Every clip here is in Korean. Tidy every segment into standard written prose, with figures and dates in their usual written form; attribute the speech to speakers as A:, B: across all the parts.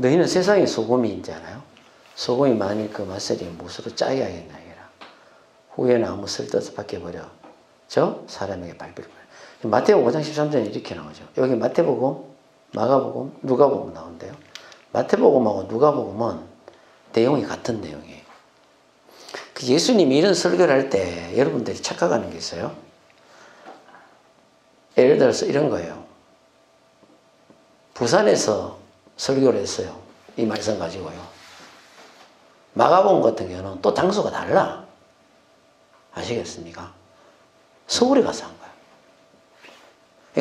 A: 너희는 세상의 소금이잖아요. 소금이 만일 그 맛을 무엇으로 짜게 하겠나 이라. 후에는 아무 쓸데없어 바뀌어버려. 저 사람에게 밟힐 거예요. 마태복음 5장 13절에 이렇게 나오죠. 여기 마태복음, 마가복음, 누가복음 나오는데요. 마태복음하고 누가복음은 내용이 같은 내용이에요. 예수님이 이런 설교를 할 때 여러분들이 착각하는 게 있어요. 예를 들어서 이런 거예요. 부산에서 설교를 했어요. 이 말씀 가지고요. 마가복음 같은 경우는 또 장소가 달라. 아시겠습니까? 서울에 가서 한 거야.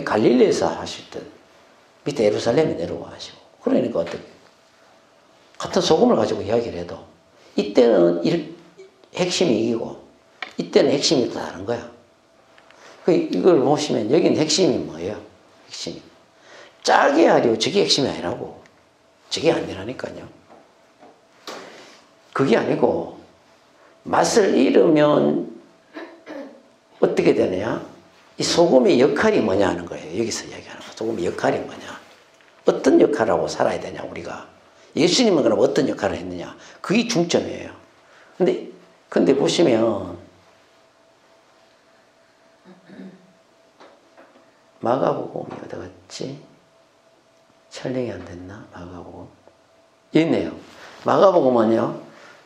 A: 갈릴리에서 하실 때 밑에 예루살렘에 내려와 하시고. 그러니까 어떻게 같은 소금을 가지고 이야기를 해도 이때는 핵심이 이기고 이때는 핵심이 또 다른 거야. 이걸 보시면 여기는 핵심이 뭐예요? 핵심이 짜게 하려 저게 핵심이 아니라고. 저게 아니라니까요. 그게 아니고 맛을 잃으면 어떻게 되느냐? 이 소금의 역할이 뭐냐 하는 거예요. 여기서 이야기하는 거. 소금의 역할이 뭐냐? 어떤 역할을 하고 살아야 되냐 우리가. 예수님은 그럼 어떤 역할을 했느냐? 그게 중점이에요. 근데 보시면 마가복음이 어디 갔지? 촬영이 안 됐나? 마가복음 있네요. 마가복음은요.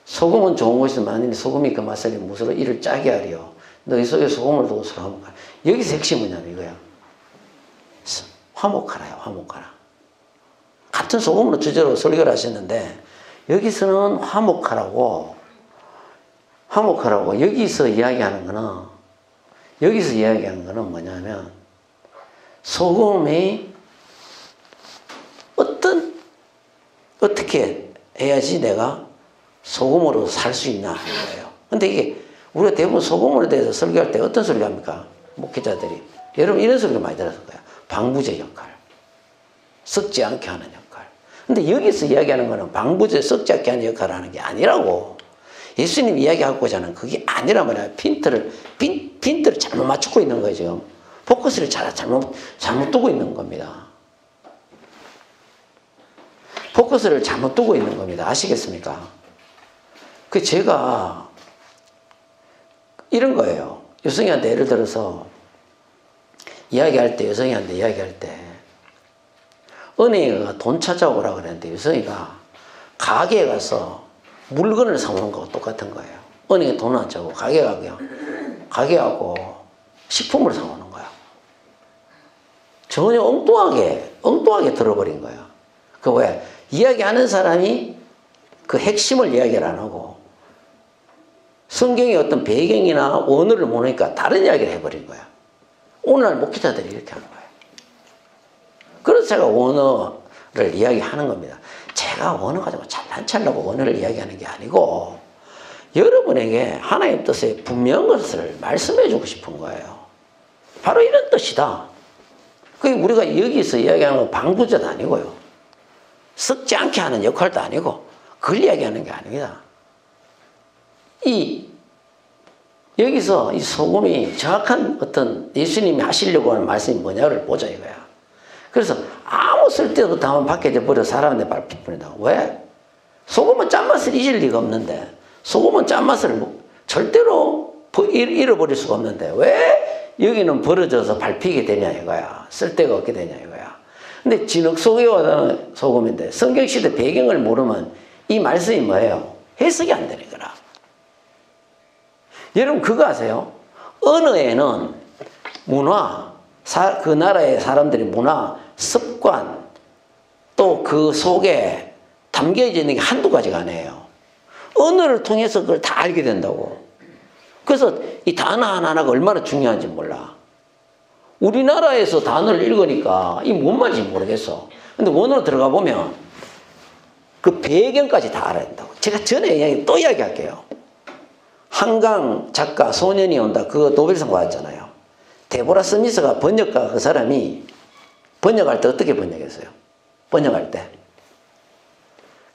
A: 소금은 좋은 것이지만 소금이 그 맛을 무엇으로 이를 짜게 하려. 너희 속에 소금을 두고 서로 화목하라. 여기서 핵심은 뭐냐면 이거야. 화목하라요. 화목하라. 같은 소금으로 주제로 설교를 하셨는데 여기서는 화목하라고 여기서 이야기하는 거는 뭐냐면 소금이 어떻게 해야지 내가 소금으로 살 수 있나 하는 거예요. 근데 이게 우리가 대부분 소금으로 대해서 설교할 때 어떤 설교합니까? 목회자들이. 여러분 이런 설교 많이 들었을 거예요. 방부제 역할. 썩지 않게 하는 역할. 근데 여기서 이야기하는 거는 방부제 썩지 않게 하는 역할을 하는 게 아니라고. 예수님 이야기하고자 하는 그게 아니란 말이야. 핀트를 잘못 맞추고 있는 거예요, 지금. 포커스를 잘못 두고 있는 겁니다. 포커스를 잘못 두고 있는 겁니다. 아시겠습니까? 제가 이런 거예요. 여성이한테 예를 들어서 여성이한테 이야기할 때 은행이가 돈 찾아오라고 그랬는데 여성이가 가게에 가서 물건을 사오는 거하고 똑같은 거예요. 은행에 돈을 안 차고 가게하고 식품을 사오는 거야. 전혀 엉뚱하게 들어버린 거야. 왜? 이야기하는 사람이 그 핵심을 이야기를 안 하고 성경의 어떤 배경이나 원어를 모르니까 다른 이야기를 해버린 거야. 오늘날 목회자들이 이렇게 하는 거예요. 그래서 제가 원어를 이야기하는 겁니다. 제가 원어 가지고 잘난찰라고 원어를 이야기하는 게 아니고 여러분에게 하나님 뜻의 분명한 것을 말씀해 주고 싶은 거예요. 바로 이런 뜻이다. 그게 우리가 여기서 이야기하는 건 방부제도 아니고요. 썩지 않게 하는 역할도 아니고 그걸 이야기하는 게 아닙니다. 여기서 이 소금이 정확한 어떤 예수님이 하시려고 하는 말씀이 뭐냐를 보자 이거야. 그래서 아무 쓸데없는 담은 밖에 버려 사람한테 밟힐 뿐이다. 왜? 소금은 짠맛을 잊을 리가 없는데 소금은 짠맛을 절대로 잃어버릴 수가 없는데 왜 여기는 버려져서 밟히게 되냐 이거야. 쓸데가 없게 되냐 이거야. 근데 진흙 속에 와닿는 소금인데 성경시대 배경을 모르면 이 말씀이 뭐예요? 해석이 안 되는 거라. 여러분 그거 아세요? 언어에는 문화, 그 나라의 사람들의 문화, 습관, 또 그 속에 담겨져 있는 게 한두 가지가 아니에요. 언어를 통해서 그걸 다 알게 된다고. 그래서 이 단어 하나하나가 얼마나 중요한지 몰라. 우리나라에서 단어를 읽으니까 이게 뭔 말인지 모르겠어. 근데 원어로 들어가 보면 그 배경까지 다 알아야 된다고. 제가 전에 또 이야기할게요. 한강 작가 소년이 온다. 그거 노벨상 받았잖아요. 데보라 스미스가 번역가 그 사람이 번역할 때 어떻게 번역했어요? 번역할 때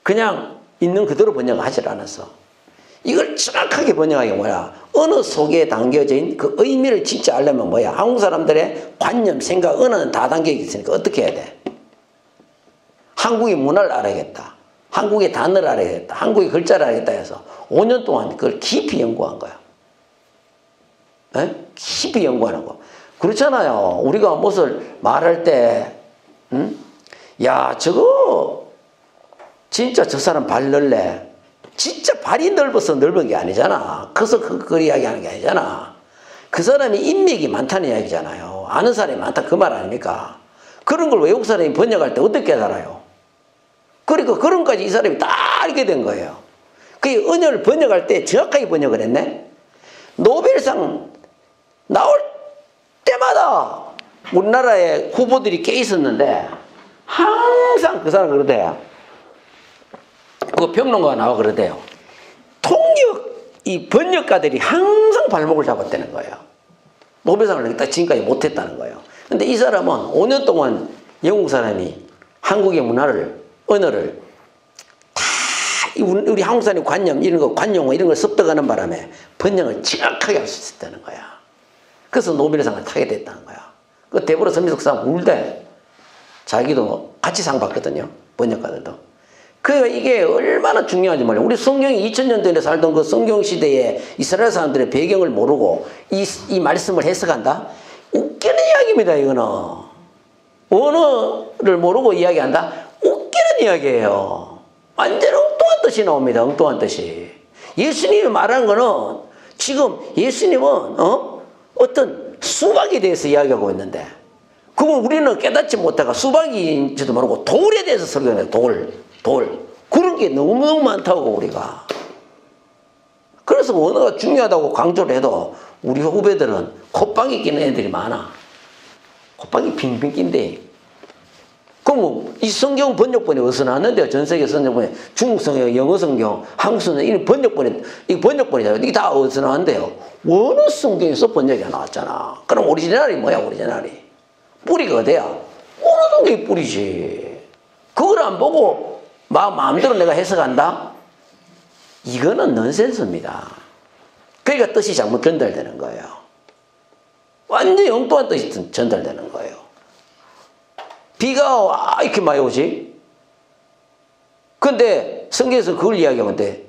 A: 그냥 있는 그대로 번역하지 않았어. 이걸 정확하게 번역하는 게 뭐야? 언어 속에 담겨져 있는 그 의미를 진짜 알려면 뭐야? 한국 사람들의 관념, 생각, 언어는 다 담겨 있으니까 어떻게 해야 돼? 한국의 문화를 알아야겠다. 한국의 단어를 알아야겠다. 한국의 글자를 알아야겠다 해서 5년 동안 그걸 깊이 연구한 거야. 에? 깊이 연구하는 거. 그렇잖아요. 우리가 무엇을 말할 때, 야, 저거, 진짜 저 사람 발 넓네. 진짜 발이 넓어서 넓은 게 아니잖아. 그래서 그걸 이야기하는 게 아니잖아. 그 사람이 인맥이 많다는 이야기잖아요. 아는 사람이 많다 그 말 아닙니까? 그런 걸 외국 사람이 번역할 때 어떻게 알아요? 그러니까 그런 까지 이 사람이 다 알게 된 거예요. 그 언어를 번역할 때 정확하게 번역을 했네. 노벨상 나올 때마다 우리나라에 후보들이 꽤 있었는데 항상 그 사람 그러대요. 그 평론가가 나와 그러대요. 통역 이 번역가들이 항상 발목을 잡았다는 거예요. 노벨상을 지금까지 못했다는 거예요. 근데 이 사람은 5년 동안 영국 사람이 한국의 문화를, 언어를 다 우리 한국 사람의 관념, 이런 거, 관용어 이런 걸 습득하는 바람에 번역을 정확하게 할 수 있었다는 거야. 그래서 노벨상을 타게 됐다는 거야. 그 데보라 서민석 사람 울대. 자기도 같이 상 받거든요. 번역가들도. 그러니까 이게 얼마나 중요한지 몰라요. 우리 성경이 2000년도에 살던 그 성경 시대에 이스라엘 사람들의 배경을 모르고 이 말씀을 해석한다? 웃기는 이야기입니다, 이거는. 언어를 모르고 이야기한다? 웃기는 이야기예요. 완전 엉뚱한 뜻이 나옵니다, 엉뚱한 뜻이. 예수님이 말하는 거는 지금 예수님은 어떤 수박에 대해서 이야기하고 있는데 그건 우리는 깨닫지 못하고 수박인지도 모르고 돌에 대해서 설교해요. 돌. 그런 게 너무너무 많다고 우리가. 그래서 언어가 중요하다고 강조를 해도 우리 후배들은 콧방귀 끼는 애들이 많아. 콧방귀 빙빙 낀대. 그럼 이 성경 번역본이 어디서 나왔는데요? 전 세계 성경본이 중국 성경, 영어 성경, 한국 성경 이 번역본이잖아요. 이게 다 어디서 나왔는데요? 원어 성경에서 번역이 나왔잖아. 그럼 오리지널이 뭐야? 오리지널이 뿌리가 어디야? 원어 성경이 뿌리지. 그걸 안 보고 마음대로 내가 해석한다? 이거는 넌센스입니다. 그러니까 뜻이 잘못 전달되는 거예요. 완전히 엉뚱한 뜻이 전달되는 거예요. 비가 이렇게 많이 오지? 근데 성경에서 그걸 이야기하는데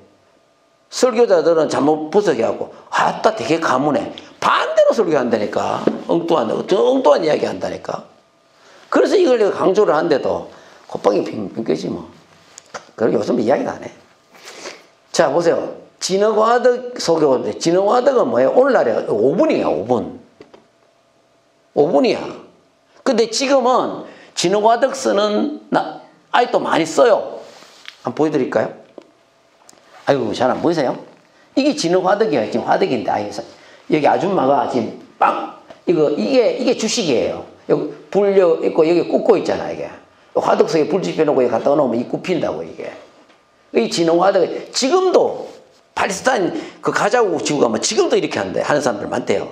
A: 설교자들은 잘못 분석해갖고 아따 되게 가문해. 반대로 설교한다니까. 엉뚱한 이야기 한다니까. 그래서 이걸 내가 강조를 한데도 콧방이 빙빙 뀌지 뭐. 그리고 요즘 이야기도 안 해. 자, 보세요. 진흥화덕 소교인데, 진흥화덕은 뭐예요? 오늘날에 5분이야, 5분. 5분이야. 근데 지금은 진흥화덕 쓰는 아직도 많이 써요. 한번 보여드릴까요? 아이고, 잘 안 보이세요? 이게 진흥화덕이에요. 지금 화덕인데, 여기 아줌마가 지금 이게 주식이에요. 여기 불려 있고, 여기 꽂고 있잖아, 이게. 화덕 속에 불 지펴놓고 갖다 놓으면 이 굽힌다고, 이게. 이 진흥화덕, 지금도 팔레스타인 그 가자국 지구 가면 지금도 이렇게 하는 사람들 많대요.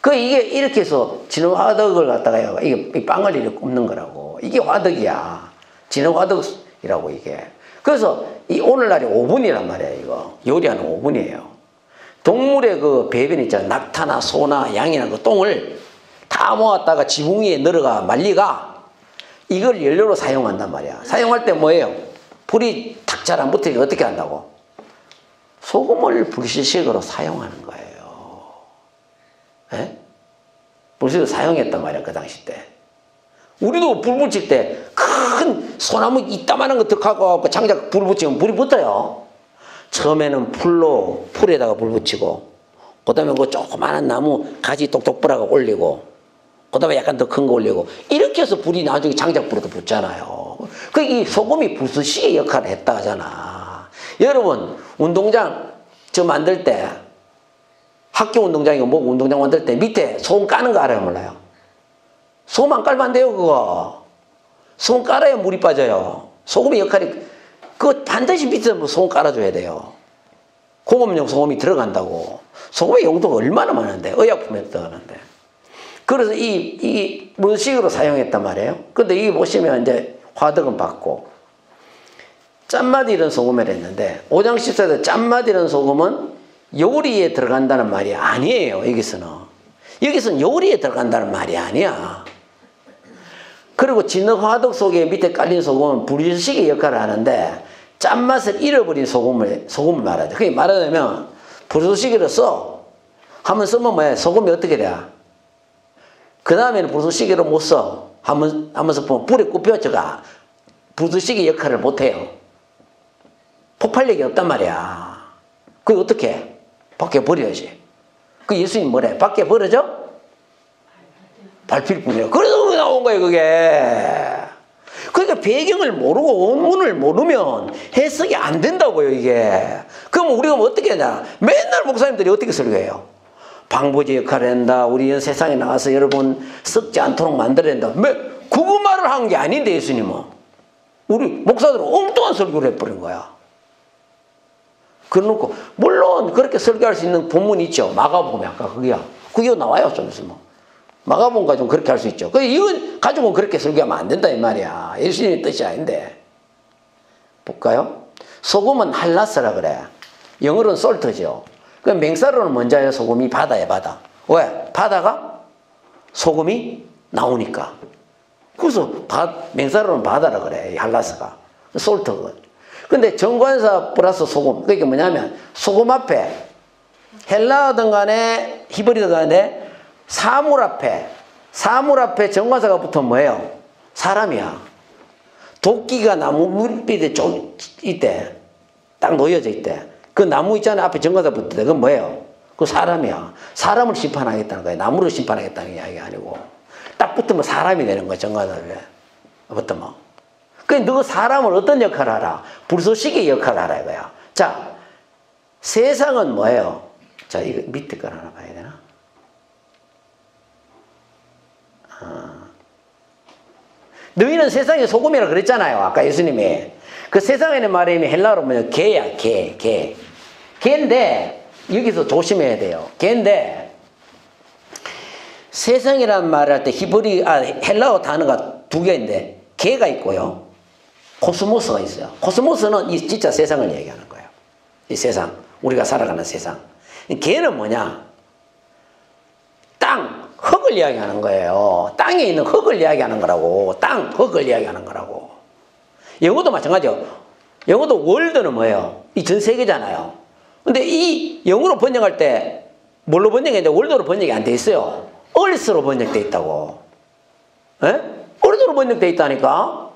A: 이게 이렇게 해서 진흥화덕을 갖다가 이게 빵을 이렇게 굽는 거라고. 이게 화덕이야. 진흥화덕이라고, 이게. 그래서 이 오늘날이 5분이란 말이야, 이거. 요리하는 5분이에요. 동물의 그 배변 있잖아. 낙타나 소나 양이나 그 똥을 다 모았다가 지붕 위에 늘어가 말리가 이걸 연료로 사용한단 말이야. 사용할 때 뭐예요? 불이 탁 잘 안 붙으니까 어떻게 한다고? 소금을 불시식으로 사용하는 거예요. 에? 불시식으로 사용했단 말이야, 그 당시 때. 우리도 불 붙일 때 큰 소나무 이따만한 거 득하고 장작 불 붙이면 불이 붙어요. 처음에는 풀에다가 불 붙이고, 그 다음에 그 조그마한 나무 가지 똑똑 뿌라가 올리고, 그 다음에 약간 더 큰 거 올리고, 이렇게 해서 불이 나중에 장작불에도 붙잖아요. 이 소금이 불쏘시개 역할을 했다 하잖아. 여러분, 운동장 저 만들 때, 학교 운동장이고 뭐 운동장 만들 때 밑에 소금 까는 거 알아요, 몰라요? 소금 안 깔면 안 돼요, 그거. 소금 깔아야 물이 빠져요. 소금의 역할이, 그거 반드시 밑에 소금 깔아줘야 돼요. 공업용 소금이 들어간다고. 소금의 용도가 얼마나 많은데, 의약품에 들어가는데. 그래서 이 물식으로 사용했단 말이에요. 근데 여기 보시면 이제 화덕은 받고, 짠맛 이런 소금을 했는데, 오장식사에서 짠맛 이런 소금은 요리에 들어간다는 말이 아니에요, 여기서는. 여기서는 요리에 들어간다는 말이 아니야. 그리고 진흙화덕 속에 밑에 깔린 소금은 불효식의 역할을 하는데 짠맛을 잃어버린 소금을 말하죠. 그게 말하자면 불효식이를 써. 한번 쓰면 뭐야? 소금이 어떻게 돼? 그 다음에는 불효식이를 못 써. 하면서 보면 불에 굽혀져가 불효식의 역할을 못 해요. 폭발력이 없단 말이야. 그게 어떻게 해? 밖에 버려야지. 그 예수님 뭐래? 밖에 버려져? 밟힐 뿐이야. 그래서 그게 나온 거예요, 그게. 그러니까 배경을 모르고 원문을 모르면 해석이 안 된다고요, 이게. 그럼 우리가 뭐 어떻게 하냐? 맨날 목사님들이 어떻게 설교해요? 방부제 역할을 한다. 우리 세상에 나가서 여러분 썩지 않도록 만들어야 된다. 그거 말을 한 게 아닌데, 예수님은. 우리 목사들은 엉뚱한 설교를 해버린 거야. 그래놓고 물론 그렇게 설교할 수 있는 본문이 있죠. 마가복음에 아까 그게 나와요. 좀 있으면 마가복음 가지고 그렇게 할 수 있죠. 이건 가지고는 그렇게 설교하면 안 된다 이 말이야. 예수님의 뜻이 아닌데. 볼까요? 소금은 할라스라 그래. 영어로는 솔트죠. 그 맹사로는 뭔지 알아요? 소금이 바다에 바다. 왜? 바다가 소금이 나오니까. 그래서 맹사로는 바다라 그래. 할라스가 솔트가. 근데 정관사 플러스 소금. 그게 뭐냐면 소금 앞에 헬라어든 간에 히브리든 간에 사물 앞에 정관사가 붙으면 뭐예요? 사람이야. 도끼가 나무 물빛에 있대. 딱 놓여져 있대. 그 나무 있잖아요. 앞에 정관사 붙을 때 그건 뭐예요? 그 사람이야. 사람을 심판하겠다는 거야. 나무를 심판하겠다는 이야기가 아니고. 딱 붙으면 사람이 되는 거야. 정관사를 붙으면. 그러니까 너 사람을 어떤 역할을 하라? 불쏘시개 역할을 하라 이거야. 자, 세상은 뭐예요? 자, 이거 밑에 걸 하나 봐야 되나? 너희는 세상의 소금이라 그랬잖아요. 아까 예수님이. 그 세상에는 말하면 헬라어로 뭐냐? 개야, 개. 개인데, 여기서 조심해야 돼요. 개인데, 세상이라는 말을 할 때 헬라어 단어가 두 개인데, 개가 있고요. 코스모스가 있어요. 코스모스는 이 진짜 세상을 얘기하는 거예요. 이 세상. 우리가 살아가는 세상. 개는 뭐냐? 흙을 이야기하는 거예요. 땅에 있는 흙을 이야기하는 거라고. 흙을 이야기하는 거라고. 영어도 마찬가지요. 영어도 월드는 뭐예요? 이 전 세계잖아요. 근데 이 영어로 번역할 때 뭘로 번역했는데 월드로 번역이 안 돼 있어요. 얼스로 번역돼 있다고. 에? 얼스로 번역돼 있다니까?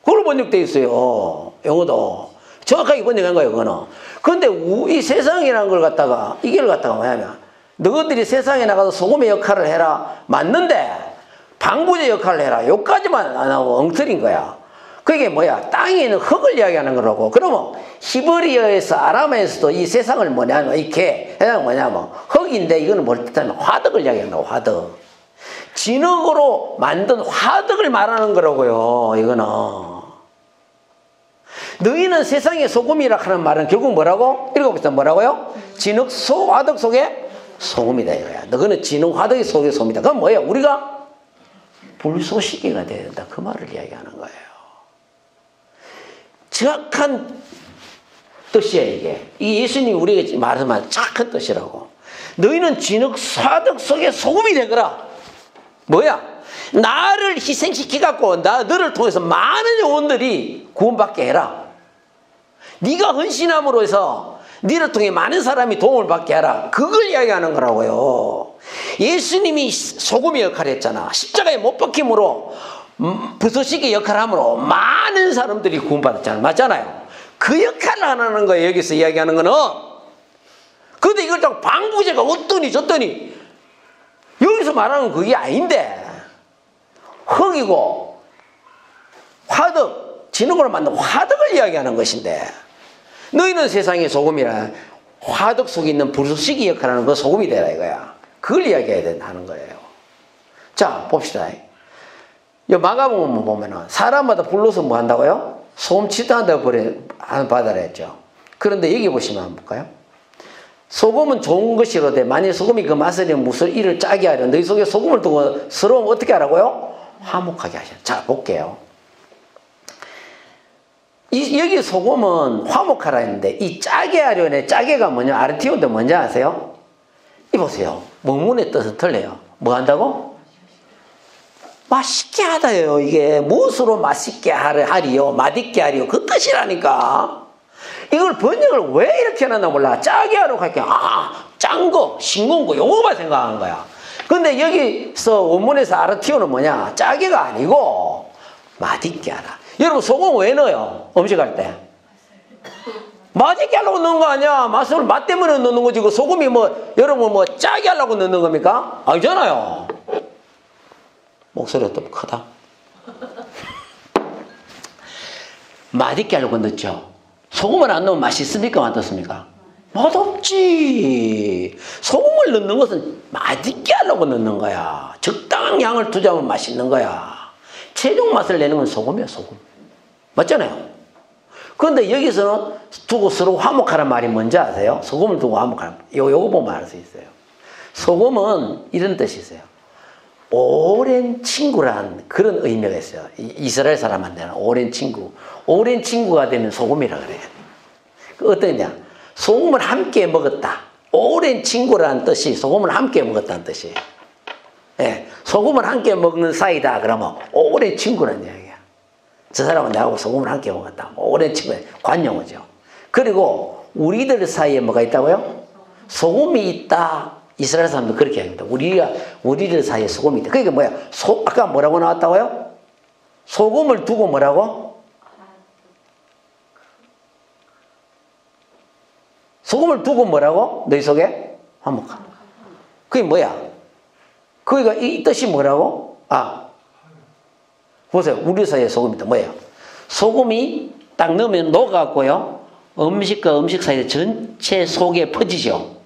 A: 그걸로 번역돼 있어요. 영어도. 정확하게 번역한 거예요, 그거는. 그런데 이 세상이라는 걸 갖다가, 이걸 갖다가 뭐냐면, 너희들이 세상에 나가서 소금의 역할을 해라. 맞는데, 방부제 역할을 해라. 여기까지만 안 하고 엉터리인 거야. 그게 뭐야? 땅에 있는 흙을 이야기하는 거라고. 그러면 히브리어에서 아람어에서도 이 세상을 뭐냐면, 세상은 뭐냐면, 흙인데 이거는 뭘 뜻하면 화덕을 이야기한다고, 화덕. 진흙으로 만든 화덕을 말하는 거라고요, 이거는. 너희는 세상의 소금이라 하는 말은 결국 뭐라고? 읽어보세요. 뭐라고요? 진흙 화덕 속에 소금이다 이거야. 너희는 진흙 화덕 속에 소금이다. 그건 뭐예요? 우리가 불쏘시개가 돼야 된다. 그 말을 이야기하는 거예요. 정확한 뜻이에요, 이게. 이 예수님이 우리에게 말하면 정확한 뜻이라고. 너희는 진흙 화덕 속에 소금이 되거라. 뭐야? 나를 희생시키갖고 너를 통해서 많은 영혼들이 구원받게 해라. 네가 헌신함으로 해서 너를 통해 많은 사람이 도움을 받게 하라. 그걸 이야기하는 거라고요. 예수님이 소금의 역할을 했잖아. 십자가에 못 박힘으로 불쏘시개 역할을 함으로 많은 사람들이 구원받았잖아요. 맞잖아요. 그 역할을 하는 거예요. 여기서 이야기하는 거는. 그런데 이걸 딱 방부제가 어떠니 저떠니 여기서 말하는 그게 아닌데, 흙이고 화덕, 진흙으로 만든 화덕을 이야기하는 것인데, 너희는 세상의 소금이라 화덕 속에 있는 불쏘시개 역할을 하는 그 소금이 되라 이거야. 그걸 이야기해야 된다는 거예요. 자, 봅시다. 이 마가복음 보면은 사람마다 불러서 뭐 한다고요? 소금 치도한다고 받아라 했죠. 그런데 여기 보시면 한번 볼까요? 소금은 좋은 것이로되 만일 소금이 그 맛을 무슨 이를 짜게 하려 너희 속에 소금을 두고 서로 어떻게 하라고요? 화목하게 하셔. 자, 볼게요. 여기 소금은 화목하라 했는데 이 짜게 하려네. 짜게가 뭐냐? 아르티오도 뭔지 아세요? 이 보세요. 문문의 뜻은 틀려요. 뭐 한다고? 맛있게 하다요. 이게 무엇으로 맛있게 하리요? 맛있게 하리요? 그 뜻이라니까. 이걸 번역을 왜 이렇게 해놨나 몰라. 짜게 하러 갈게. 짠 거, 싱거운 거, 요거만 생각한 거야. 근데 여기서 원문에서 알아티오는 뭐냐? 짜게가 아니고 맛있게 하라. 여러분 소금 왜 넣어요? 음식할 때. 맛있게 하려고 넣는 거 아니야. 맛 때문에 넣는 거지. 그 소금이 여러분 짜게 하려고 넣는 겁니까? 아니잖아요. 목소리가 또 크다. 맛있게 하려고 넣죠. 소금을 안 넣으면 맛있습니까? 어떻습니까? 맛없지. 소금을 넣는 것은 맛있게 하려고 넣는 거야. 적당한 양을 투자하면 맛있는 거야. 최종 맛을 내는 건 소금이야, 소금. 맞잖아요. 그런데 여기서는 두고 서로 화목하란 말이 뭔지 아세요? 소금을 두고 화목하란 말. 요거 보면 알 수 있어요. 소금은 이런 뜻이 있어요. 오랜 친구란 그런 의미가 있어요. 이스라엘 사람한테는 오랜 친구. 오랜 친구가 되면 소금이라 그래요. 어떠냐? 소금을 함께 먹었다. 오랜 친구라는 뜻이 소금을 함께 먹었다는 뜻이에요. 예, 소금을 함께 먹는 사이다. 그러면 오랜 친구라는 이야기야. 저 사람은 나하고 소금을 함께 먹었다. 오랜 친구야. 관용어죠. 그리고 우리들 사이에 뭐가 있다고요? 소금이 있다. 이스라엘 사람도 그렇게 합니다. 우리들 사이에 소금이 있다. 그러니까 뭐야? 아까 뭐라고 나왔다고요? 소금을 두고 뭐라고? 소금을 두고 뭐라고? 너희 속에? 화목하라. 그게 뭐야? 그니까 이 뜻이 뭐라고? 보세요. 우리 사이에 소금이 있다. 뭐예요? 소금이 딱 넣으면 녹아갖고요. 음식과 음식 사이 전체 속에 퍼지죠.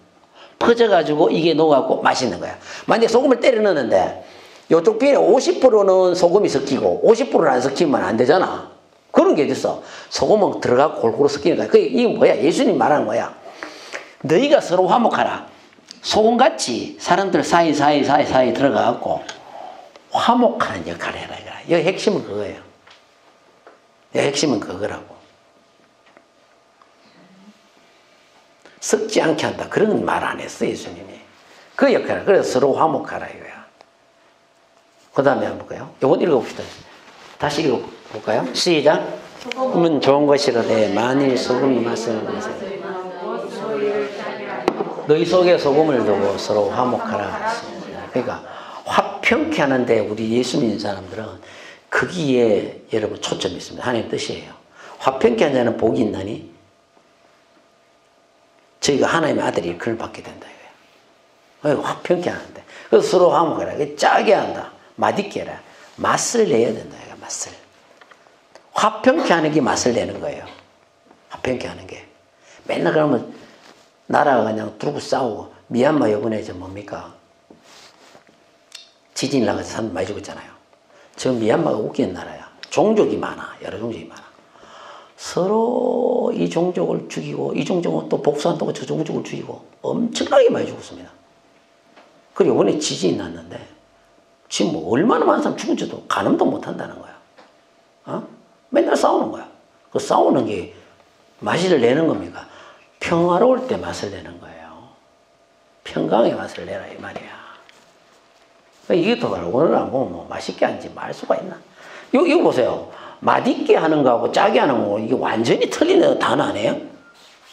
A: 퍼져가지고 이게 녹아갖고 맛있는 거야. 만약에 소금을 때려 넣는데 이쪽 비에 50%는 소금이 섞이고 50%는 안 섞이면 안 되잖아. 그런 게 어딨어. 소금은 들어가고 골고루 섞이는 거야. 이게 뭐야? 예수님 말하는 거야. 너희가 서로 화목하라. 소금같이 사람들 사이 들어가갖고 화목하는 역할을 해라. 여기 핵심은 그거예요. 여기 핵심은 그거라고. 썩지 않게 한다. 그런 말 안 했어, 예수님이. 그 역할을. 그래서 서로 화목하라 이거야. 그 다음에 한번 볼까요? 이건 읽어봅시다. 다시 읽어볼까요? 시작. 소금은 좋은 것이로되 만일 소금이 맛을 내세요. 너희 속에 소금을 두고 서로 화목하라. 그러니까 화평케 하는데 우리 예수 믿는 사람들은 거기에 여러분 초점이 있습니다. 하나님 뜻이에요. 화평케 하는 자는 복이 있나니 저희가 하나님의 아들이 그걸 받게 된다. 이거예요. 화평케 하는데. 그래서 서로 화목하라. 짜게 한다. 맛있게 해라. 맛을 내야 된다. 맛을. 화평케 하는 게 맛을 내는 거예요. 화평케 하는 게. 맨날 그러면 나라가 그냥 두고 싸우고 미얀마 이번에 뭡니까? 지진 나가서 사람 많이 죽었잖아요. 저 미얀마가 웃기는 나라야. 종족이 많아. 여러 종족이 많아. 서로 이 종족을 죽이고 이 종족은 또 복수한다고 저 종족을 죽이고 엄청나게 많이 죽었습니다. 그리고 이번에 지진이 났는데 지금 뭐 얼마나 많은 사람 죽은지도 가늠도 못한다는 거야. 맨날 싸우는 거야. 그 싸우는 게 맛을 내는 겁니까? 평화로울 때 맛을 내는 거예요. 평강의 맛을 내라 이 말이야. 이게 더 바로 오늘 안 보면 뭐 맛있게 하는지 말 수가 있나? 이거 보세요. 맛있게 하는 거하고 짜게 하는 거 이게 완전히 틀린 단어 아니에요?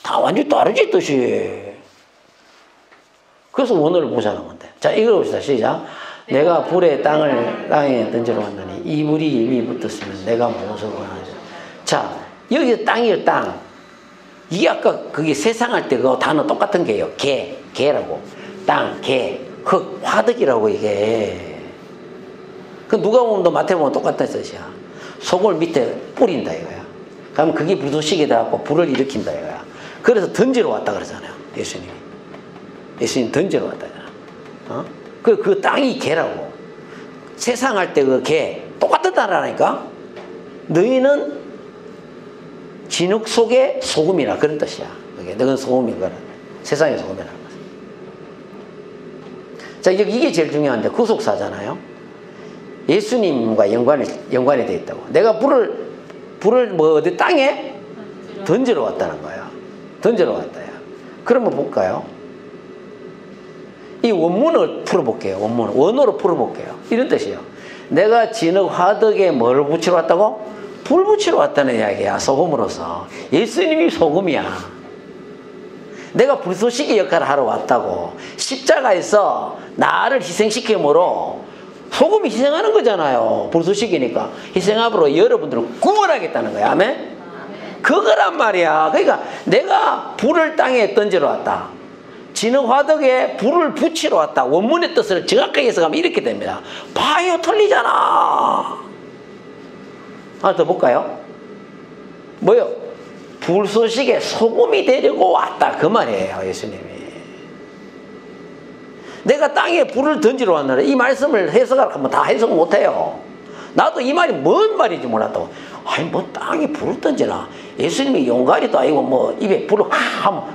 A: 다 완전히 다르지 뜻이. 그래서 원어를 보자는 건데. 자 읽어봅시다. 시작. 내가 불에 땅에 던지러 왔더니 이 불이 이미 붙었으면 내가 무엇을 원하지? 자 여기 땅이에요. 땅. 이게 아까 그게 세상할 때 그 단어 똑같은 게요. 개라고. 땅, 개, 흙, 화덕이라고 이게. 그 누가 보면 너 마태복음 똑같다 뜻이야. 소금을 밑에 뿌린다 이거야. 그러면 그게 불도식이 돼갖고 불을 일으킨다 이거야. 그래서 던지러 왔다 그러잖아요. 예수님이. 예수님 던지러 왔다잖아. 그 땅이 개라고. 세상할 때 그 개 똑같은 단어라니까. 너희는 진흙 속에 소금이라 그런 뜻이야. 그게 너는 소금인 거는 세상의 소금이라는 거지. 자 이게 제일 중요한데 구속사잖아요. 예수님과 연관이 돼 있다고. 내가 불을 뭐 어디 땅에 던지러 왔다는 거야. 던지러 왔다야. 그러면 볼까요? 이 원문을 풀어볼게요. 원어로 풀어볼게요. 이런 뜻이에요. 내가 진흙 화덕에 뭐를 붙이러 왔다고? 불 붙이러 왔다는 이야기야. 소금으로서. 예수님이 소금이야. 내가 불쏘시개 역할을 하러 왔다고. 십자가에서 나를 희생시킴으로 소금이 희생하는 거잖아요. 불쏘시개니까. 희생함으로 여러분들을 구원하겠다는 거야. 아멘? 그거란 말이야. 그러니까 내가 불을 땅에 던지러 왔다. 진흙 화덕에 불을 붙이러 왔다. 원문의 뜻을 정확하게 해석하면 이렇게 됩니다. 봐요, 틀리잖아. 하나 더 볼까요? 뭐요? 불쏘시개 소금이 되려고 왔다. 그 말이에요, 예수님이. 내가 땅에 불을 던지러 왔느라 이 말씀을 해석하라고 하면 다 해석 못해요. 나도 이 말이 뭔 말인지 몰랐다고. 아니, 뭐 땅에 불을 던지나. 예수님이 용가리도 아니고 뭐 입에 불을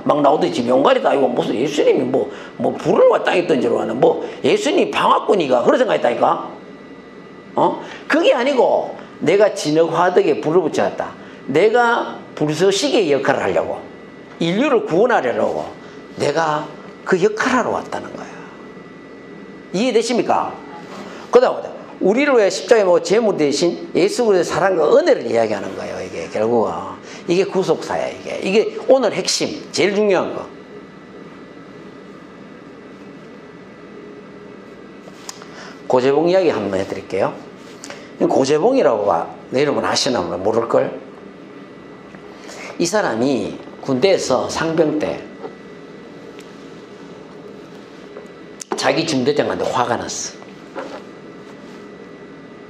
A: 막 나오듯이 용가리도 아니고 무슨 예수님이 뭐 불을 땅에 던지러 가는 뭐 예수님이 방앗꾼이가 그런 생각했다니까. 그게 아니고 내가 진흙 화덕에 불을 붙였다. 내가 불쏘시개 역할을 하려고, 인류를 구원하려고 내가 그 역할을 하러 왔다는 거야. 이해되십니까? 그 다음에 우리를 위해 십자가에 뭐 제물 대신 예수 그리스도의 사랑과 은혜를 이야기하는 거예요. 이게 결국은 이게 구속사야. 이게 오늘 핵심, 제일 중요한 거. 고재봉 이야기 한번 해드릴게요. 고재봉이라고 여러분 아시나 모를걸? 이 사람이 군대에서 상병 때 자기 중대장한테 화가 났어.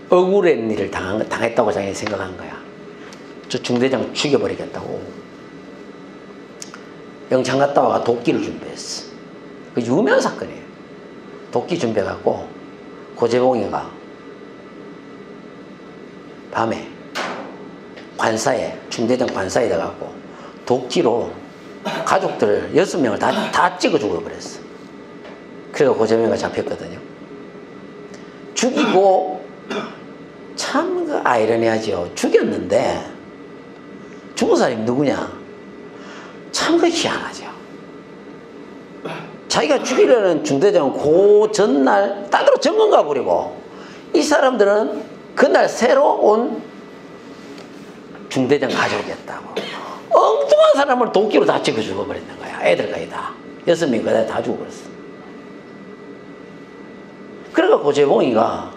A: 억울한 일을 당했다고 자기가 생각한 거야. 저 중대장 죽여버리겠다고. 영창 갔다 와가 도끼를 준비했어. 그 유명한 사건이에요. 도끼 준비해갖고 고재봉이가 밤에 관사에, 중대장 관사에 돼갖고 도끼로 가족들 6명을 다 찍어 죽어버렸어. 그래서 고재봉이가 잡혔거든요. 죽이고 참 그 아이러니하죠. 죽였는데 죽은 사람이 누구냐? 참 그 희한하죠. 자기가 죽이려는 중대장은 그 전날 따로 점검 가버리고 이 사람들은 그날 새로 온 중대장 가져오겠다고 엉뚱한 사람을 도끼로 다 찍어 죽어버리는 거야. 애들까지 다 6명이 그날 다 죽어버렸어. 그러니까 고재봉이가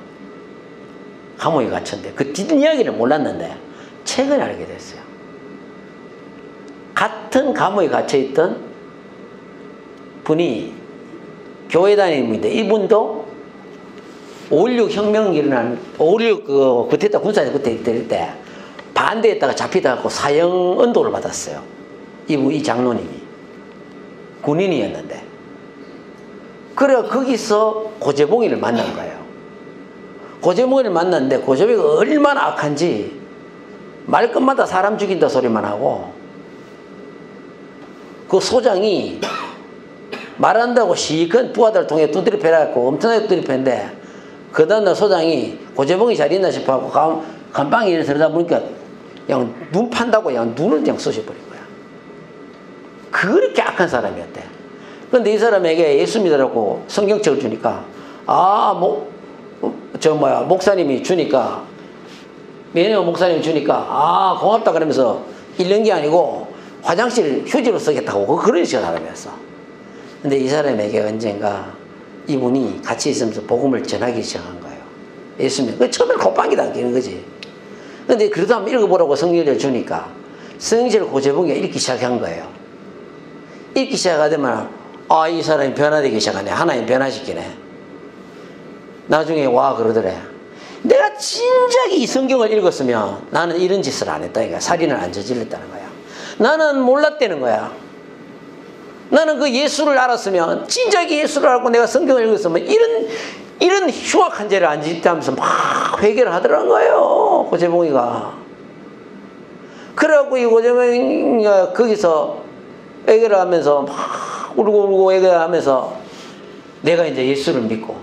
A: 감옥에 갇혔는데 그 뒷이야기를 몰랐는데 최근에 알게 됐어요. 같은 감옥에 갇혀있던 분이 교회 다니는 분인데 이분도 5.16 혁명이 일어난 5.16 그 구테타 군사에서 그때 때릴 때 반대했다가 잡히다 사형 언도를 받았어요. 이 장로님이 군인이었는데 그래 거기서 고재봉이를 만난 거예요. 고재봉이를 만났는데 고재봉이가 얼마나 악한지 말끝마다 사람 죽인다 소리만 하고 그 소장이 말한다고 시큰 부하들 통해 두드려 패라고 엄청나게 두드려 패는데 그 다음날 소장이 고재봉이 잘 있나 싶어하고 감방에 일을 들여다 보니까 그냥 눈 판다고 그냥 눈을 그냥 쑤셔버린 거야. 그렇게 악한 사람이었대. 그런데 이 사람에게 예수 믿으라고 성경책을 주니까 목사님이 주니까 매니어 목사님이 주니까 고맙다 그러면서 잃는 게 아니고 화장실 휴지로 쓰겠다고 그런 식의 사람이었어. 근데 이 사람에게 언젠가 이분이 같이 있으면서 복음을 전하기 시작한 거예요. 예수 믿고 처음에는 콧방귀 당기는 거지. 근데 그래도 한번 읽어보라고 성경을 주니까 성경을 고재봉이가 읽기 시작한 거예요. 읽기 시작하더만 이 사람이 변화되기 시작하네. 하나님 변화시키네. 나중에 와 그러더래. 내가 진작에 이 성경을 읽었으면 나는 이런 짓을 안 했다니까. 살인을 안 저질렀다는 거야. 나는 몰랐다는 거야. 나는 그 예수를 알았으면 진작에 예수를 알고 내가 성경을 읽었으면 이런 흉악한 죄를 안 짓다면서 막 회개를 하더라는 거예요. 고재봉이가. 그래갖고 이 고재봉이가 거기서 회개를 하면서 막 울고 회개를 하면서 내가 이제 예수를 믿고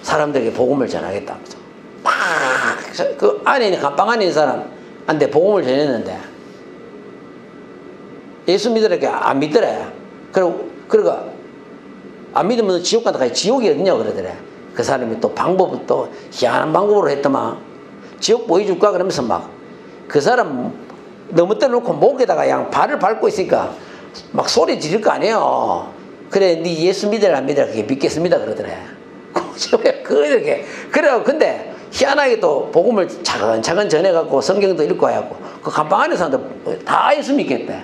A: 사람들에게 복음을 전하겠다면서 막 그 안에 있는 감방 안에 있는 사람한테 복음을 전했는데 예수 믿으라니까 안 믿더래. 그러니까 안 믿으면 지옥 간다. 지옥이 어디냐고 그러더래. 그 사람이 또 방법을 또 희한한 방법으로 했더만 지옥 보여줄까 그러면서 막 그 사람 너무 떼놓고 목에다가 그냥 발을 밟고 있으니까 막 소리 지를 거 아니에요. 그래, 네 예수 믿으라 안 믿으라 그게 믿겠습니다 그러더래. 그렇게 그래요. 근데 희한하게 또 복음을 차근차근 전해갖고 성경도 읽고 하고 그 감방 안에 사람들 다 예수 믿겠대.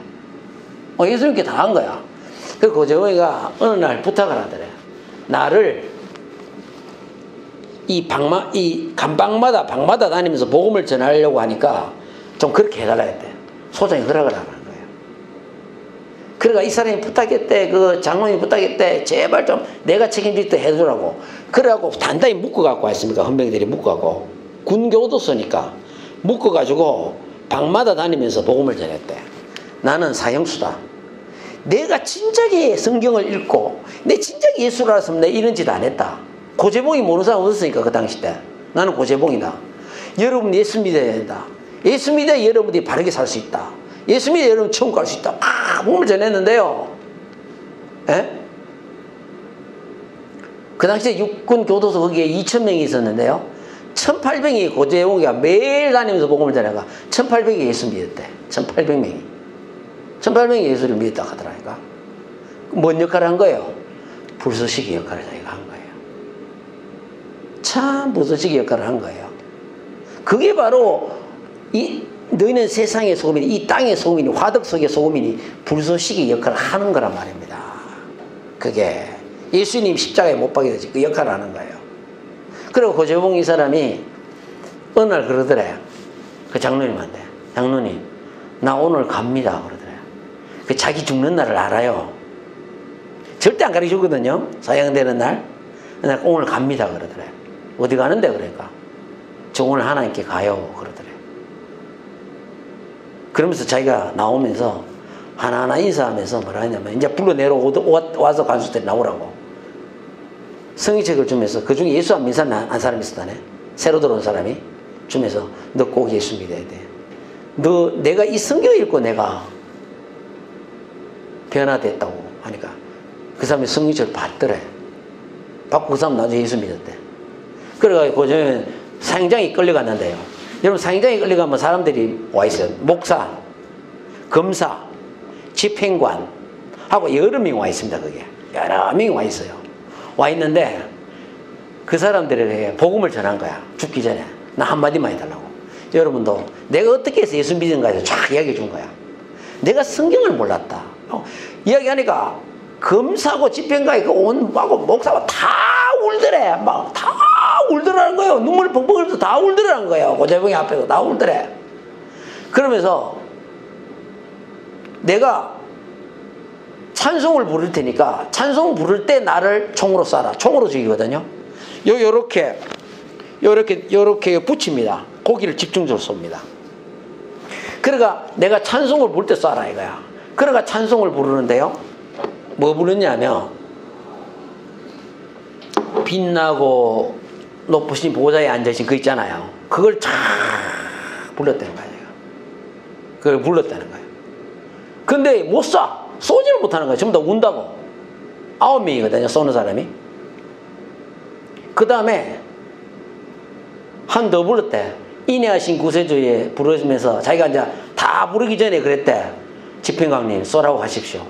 A: 예수 믿게 다 한 거야. 그래서 고재봉이가 어느 날 부탁을 하더래. 나를 이 감방마다 방마다 다니면서 복음을 전하려고 하니까 좀 그렇게 해달라 했대. 소장이 허락을 안 하는 거예요. 그러니까 이 사람이 부탁했대. 그 장로님이 부탁했대. 제발 좀 내가 책임질 때 해주라고. 그래갖고 단단히 묶어갖고 왔습니까? 헌병들이 묶어갖고. 군교도소니까 묶어가지고 방마다 다니면서 복음을 전했대. 나는 사형수다. 내가 진작에 성경을 읽고 내 진작에 예수를 알았으면 내가 이런 짓 안 했다. 고재봉이 모르는 사람 없었으니까 그 당시 때. 나는 고재봉이다. 여러분 예수 믿어야 된다. 예수 믿어야 여러분들이 바르게 살 수 있다. 예수 믿어야 여러분 천국 갈 수 있다. 복음을 전했는데요. 에? 그 당시에 육군 교도소 거기에 2,000명이 있었는데요. 1,800명이 고재봉이가 매일 다니면서 복음을 전해가 1,800이 예수 믿었대. 1,800명이. 1,800명이 예수를 믿었다 하더라니까. 뭔 역할을 한 거예요? 불쏘시개 역할을 자기가 한 거예요. 참 불쏘시개 역할을 한 거예요. 그게 바로 너희는 세상의 소금이니 이 땅의 소금이니 화덕 속의 소금이니 불쏘시개 역할을 하는 거란 말입니다. 그게 예수님 십자가에 못 박혀서 그 역할을 하는 거예요. 그리고 고재봉 이 사람이 어느 날 그러더래. 그 장로님한테. 장로님 나 오늘 갑니다 그러더래. 그 자기 죽는 날을 알아요. 절대 안 가르쳐주거든요. 사형되는 날. 나 오늘 갑니다 그러더래. 어디 가는데 그러니까. 저 오늘 하나님께 가요 그러더래. 그러면서 자기가 나오면서 하나하나 인사하면서 뭐라 하냐면 이제 불러내러 와서 간수들이 나오라고 성의책을 주면서 그 중에 예수 안 믿는 사람 한 사람이 있었다네. 새로 들어온 사람이 주면서 너 꼭 예수 믿어야 돼. 내가 이 성경 읽고 내가 변화됐다고 하니까 그 사람이 성의책을 받더래. 받고 그 사람 나중에 예수 믿었대. 그래가지고 고전에 사형장에 끌려갔는데요. 여러분 사형장에 끌려가면 사람들이 와 있어요. 목사, 검사, 집행관 하고 여러 명이 와 있습니다. 그게 여러 명이 와 있어요. 와 있는데 그 사람들에게 복음을 전한 거야. 죽기 전에 나 한마디만 해달라고. 여러분도 내가 어떻게 해서 예수 믿은가에 대해서 쫙 이야기해 준 거야. 내가 성경을 몰랐다. 이야기하니까 검사고 집행관이 온하고 목사고 다 울더래. 막 다 울더라는 거예요. 눈물이 펑펑 흘려서 다 울더라는 거예요. 고재봉이 앞에서 다 울더래. 그러면서 내가 찬송을 부를 테니까 찬송 부를 때 나를 총으로 쏴라. 총으로 죽이거든요. 요렇게 붙입니다. 고기를 집중적으로 쏩니다. 그러니까 내가 찬송을 부를 때 쏴라 이거야. 그러니까 찬송을 부르는데요. 뭐 부르냐면 빛나고 높으신 보좌에 앉으신 그 있잖아요. 그걸 쫙 불렀다는 거예요. 그걸 불렀다는 거예요. 근데 못 쏴. 쏘지를 못하는 거예요. 전부 다 운다고. 9명이거든요. 쏘는 사람이. 그 다음에 한 더 불렀대. 인내하신 구세주에 부르면서 자기가 이제 다 부르기 전에 그랬대. 집행관님 쏘라고 하십시오.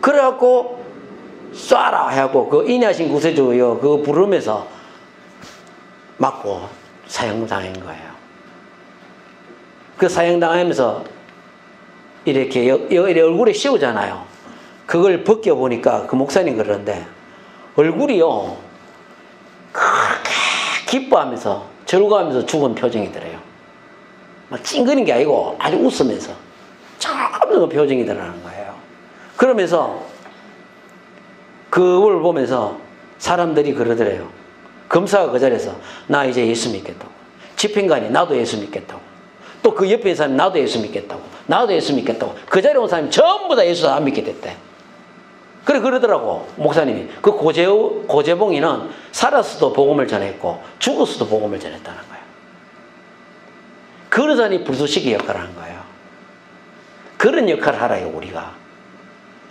A: 그래갖고 쏴라 하고 그 인내하신 구세주여 그거 부르면서 맞고 사형당한 거예요. 그 사형당하면서 이렇게 얼굴에 씌우잖아요. 그걸 벗겨보니까 그 목사님 그러는데 얼굴이요 그렇게 기뻐하면서 즐거워하면서 죽은 표정이더래요. 막 찡그린 게 아니고 아주 웃으면서 참는 표정이더라는 거예요. 그러면서 그걸 보면서 사람들이 그러더래요. 검사가 그 자리에서 나 이제 예수 믿겠다고. 집행관이 나도 예수 믿겠다고. 또 그 옆에 있는 사람이 나도 예수 믿겠다고. 나도 예수 믿겠다고. 그 자리에 온 사람이 전부 다 예수 안 믿게 됐대. 그래 그러더라고 목사님이. 그 고재봉이는 살았어도 복음을 전했고 죽었어도 복음을 전했다는 거예요. 그러자니 불쏘시개 역할을 한 거예요. 그런 역할을 하라요. 우리가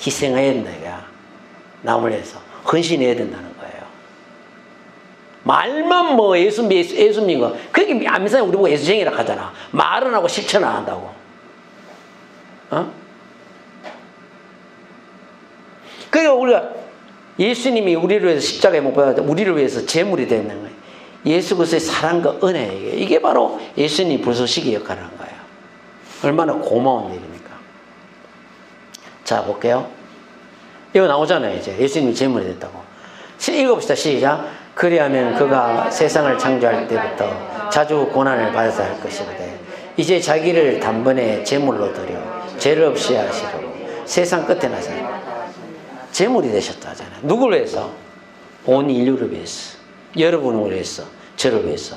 A: 희생해야 된다 이거야. 남을 위해서 헌신해야 된다는 거예요. 말만 뭐 예수님 거. 그게 암산에 우리 보고 예수쟁이라 하잖아. 말은 하고 실천을 안 한다고. 어? 그러니까 우리가 예수님이 우리를 위해서 십자가에 못 박아 우리를 위해서 제물이 되는 거예요. 예수 그리스도의 사랑과 은혜, 이게 바로 예수님이 불쏘시개 역할을 한 거예요. 얼마나 고마운 일입니까? 자, 볼게요. 이거 나오잖아요. 이제 예수님이 제물이 됐다고. 읽어봅시다. 시작. 그리하면 그가 세상을 창조할 때부터 자주 고난을 받아야 할 것이거든. 이제 자기를 단번에 제물로 드려 죄를 없이 하시려고 세상 끝에 나서 제물이 되셨다 하잖아요. 누구를 위해서? 온 인류를 위해서, 여러분을 위해서, 저를 위해서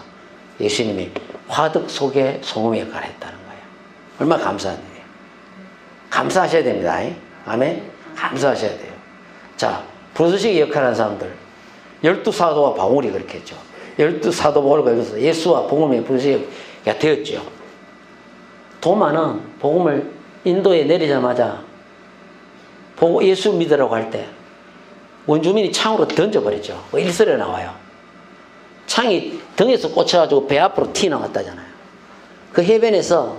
A: 예수님이 화덕 속에 소금의 역할을 했다는 거예요. 얼마나 감사한 일이에요. 감사하셔야 됩니다. 아멘. 감사하셔야 돼요. 자, 불쏘시개 역할을 하는 사람들, 12사도와 바울이 그렇게 했죠. 12사도 바울과 그래서 예수와 복음의 불쏘시개가 되었죠. 도마는 복음을 인도에 내리자마자 예수 믿으라고 할 때 원주민이 창으로 던져버렸죠. 일설에 나와요. 창이 등에서 꽂혀가지고 배 앞으로 튀어나왔다잖아요. 그 해변에서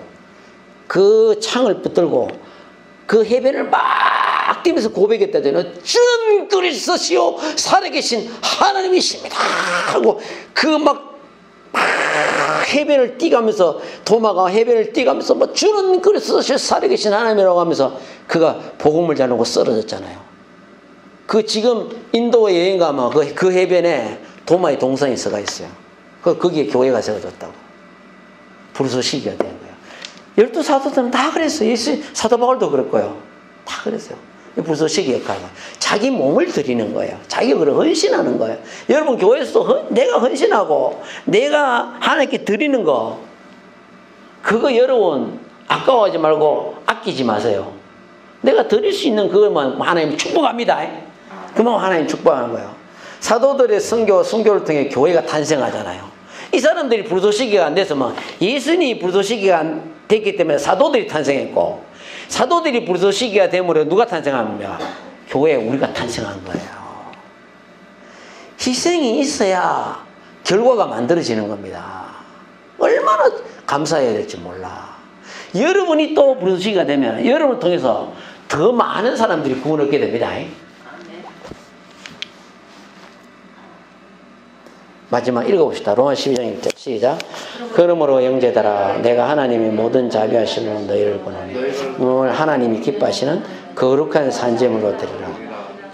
A: 그 창을 붙들고 그 해변을 막 뛰면서 고백했다잖아요. 주는 그리스도시요 살아계신 하나님이십니다 하고 그 막 해변을 뛰가면서 도마가 해변을 뛰가면서 뭐 주는 그리스도시요 살아계신 하나님이라고 하면서 그가 복음을 전하고 쓰러졌잖아요. 그 지금 인도 여행 가면 그 해변에 도마의 동상이 서가 있어요. 거기에 교회가 세워졌다고. 불쏘시개가 된 거예요. 12사도들은 다 그랬어요. 예수 사도 바울도 그랬고요. 다 그랬어요. 불쏘시개 역할을. 자기 몸을 드리는 거예요. 자기가 그걸 헌신하는 거예요. 여러분 교회에서도 내가 헌신하고 내가 하나님께 드리는 거, 그거 여러분 아까워하지 말고 아끼지 마세요. 내가 드릴 수 있는 그것만 하나님 축복합니다. 그만 하나님 축복하는 거예요. 사도들의 선교, 순교를 통해 교회가 탄생하잖아요. 이 사람들이 불쏘시개가 안 돼서 막 예수님이 불쏘시개가 안 됐기 때문에 사도들이 탄생했고, 사도들이 불쏘시개가 되므로 누가 탄생합니까? 교회 우리가 탄생한 거예요. 희생이 있어야 결과가 만들어지는 겁니다. 얼마나 감사해야 될지 몰라. 여러분이 또 불쏘시개가 되면 여러분을 통해서 더 많은 사람들이 구원 얻게 됩니다. 마지막 읽어봅시다. 로마 12장 1절 시작. 그러므로 형제들아 내가 하나님의 모든 자비하심으로 너희를 보노니 오늘 하나님이 기뻐하시는 거룩한 산제물로 드리라.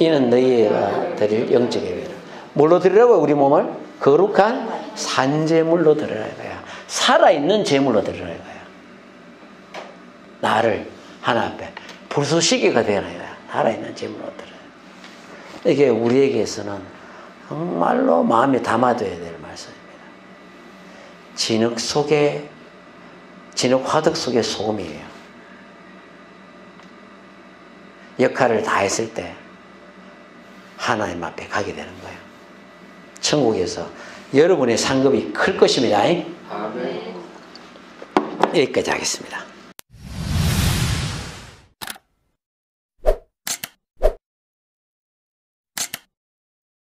A: 이는 너희가 드릴 영적 예배라. 뭘로 드리라고요? 우리 몸을? 거룩한 산제물로 드리라 이거야. 살아있는 제물로 드리라 이거야. 나를 하나 앞에 불쏘시개가 되라 이거야. 살아있는 제물로 드리라. 이게 우리에게서는 정말로 마음에 담아둬야 될 말씀입니다. 진흙 화덕 속의 소금이에요. 역할을 다 했을 때 하나님 앞에 가게 되는 거예요. 천국에서 여러분의 상급이 클 것입니다.
B: 아멘.
A: 여기까지 하겠습니다.